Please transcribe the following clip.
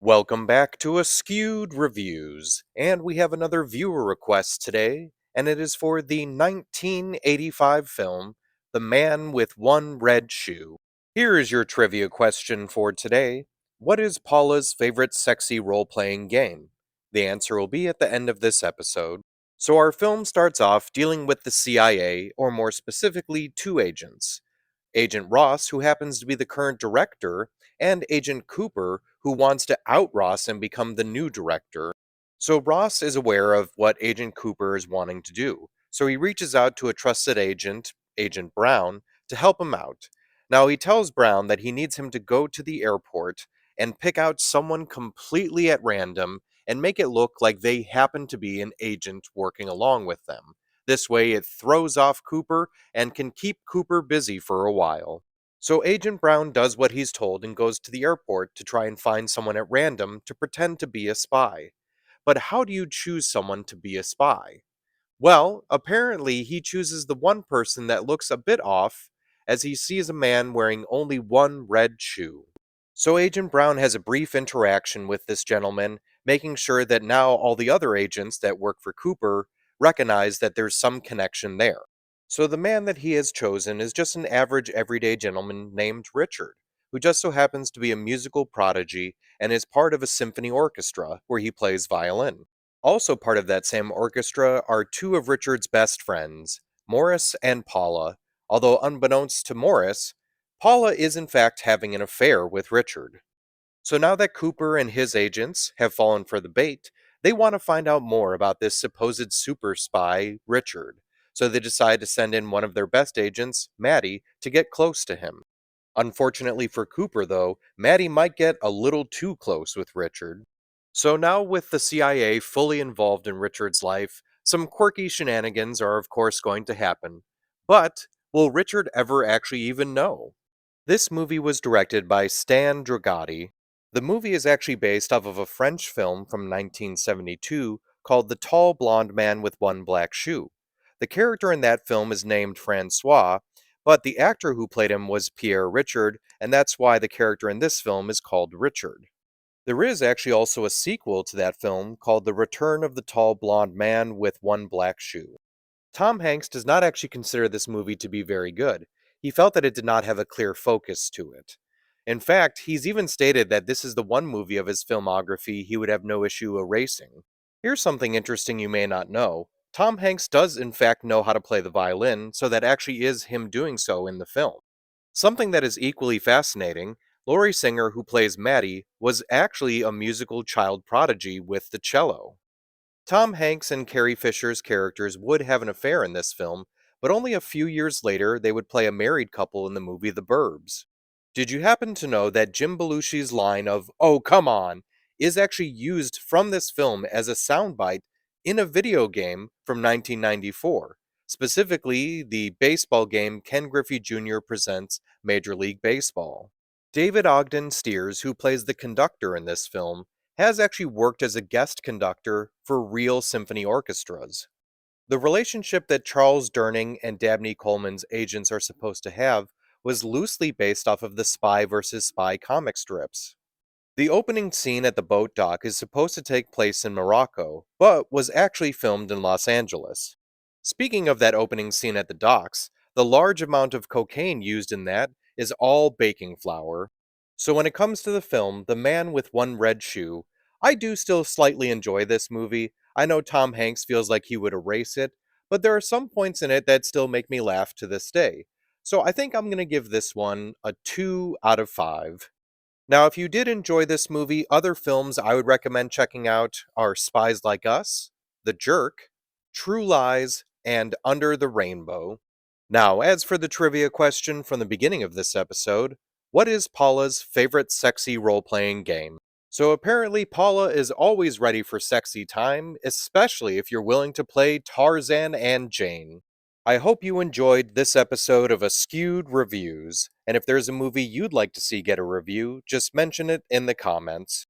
Welcome back to Askewed Reviews, and we have another viewer request today, and it is for the 1985 film, The Man with One Red Shoe. Here is your trivia question for today. What is Paula's favorite sexy role-playing game? The answer will be at the end of this episode. So our film starts off dealing with the CIA, or more specifically, two agents. Agent Ross, who happens to be the current director, and Agent Cooper, who wants to out Ross and become the new director. So Ross is aware of what Agent Cooper is wanting to do, so he reaches out to a trusted agent, Agent Brown, to help him out. Now he tells Brown that he needs him to go to the airport and pick out someone completely at random and make it look like they happen to be an agent working along with them. This way it throws off Cooper and can keep Cooper busy for a while. So Agent Brown does what he's told and goes to the airport to try and find someone at random to pretend to be a spy. But how do you choose someone to be a spy? Well, apparently he chooses the one person that looks a bit off as he sees a man wearing only one red shoe. So Agent Brown has a brief interaction with this gentleman, making sure that now all the other agents that work for Cooper recognize that there's some connection there. So the man that he has chosen is just an average everyday gentleman named Richard, who just so happens to be a musical prodigy and is part of a symphony orchestra where he plays violin. Also part of that same orchestra are two of Richard's best friends, Morris and Paula, although unbeknownst to Morris, Paula is in fact having an affair with Richard. So now that Cooper and his agents have fallen for the bait, they want to find out more about this supposed super spy, Richard. So they decide to send in one of their best agents, Maddie, to get close to him. Unfortunately for Cooper, though, Maddie might get a little too close with Richard. So now, with the CIA fully involved in Richard's life, some quirky shenanigans are of course going to happen. But will Richard ever actually even know? This movie was directed by Stan Dragoti. The movie is actually based off of a French film from 1972 called The Tall Blonde Man with One Black Shoe. The character in that film is named Francois, but the actor who played him was Pierre Richard, and that's why the character in this film is called Richard. There is actually also a sequel to that film called The Return of the Tall Blonde Man with One Black Shoe. Tom Hanks does not actually consider this movie to be very good. He felt that it did not have a clear focus to it. In fact, he's even stated that this is the one movie of his filmography he would have no issue erasing. Here's something interesting you may not know. Tom Hanks does in fact know how to play the violin, so that actually is him doing so in the film. Something that is equally fascinating, Laurie Singer, who plays Maddie, was actually a musical child prodigy with the cello. Tom Hanks and Carrie Fisher's characters would have an affair in this film, but only a few years later they would play a married couple in the movie The Burbs. Did you happen to know that Jim Belushi's line of, "Oh, come on," is actually used from this film as a soundbite in a video game from 1994? Specifically, the baseball game Ken Griffey Jr. Presents Major League Baseball. David Ogden Stiers, who plays the conductor in this film, has actually worked as a guest conductor for real symphony orchestras. The relationship that Charles Durning and Dabney Coleman's agents are supposed to have was loosely based off of the Spy vs. Spy comic strips. The opening scene at the boat dock is supposed to take place in Morocco, but was actually filmed in Los Angeles. Speaking of that opening scene at the docks, the large amount of cocaine used in that is all baking flour. So when it comes to the film, The Man with One Red Shoe, I do still slightly enjoy this movie. I know Tom Hanks feels like he would erase it, but there are some points in it that still make me laugh to this day. So I think I'm going to give this one a 2 out of 5. Now, if you did enjoy this movie, other films I would recommend checking out are Spies Like Us, The Jerk, True Lies, and Under the Rainbow. Now, as for the trivia question from the beginning of this episode, what is Paula's favorite sexy role-playing game? So apparently Paula is always ready for sexy time, especially if you're willing to play Tarzan and Jane. I hope you enjoyed this episode of Askewed Reviews, and if there's a movie you'd like to see get a review, just mention it in the comments.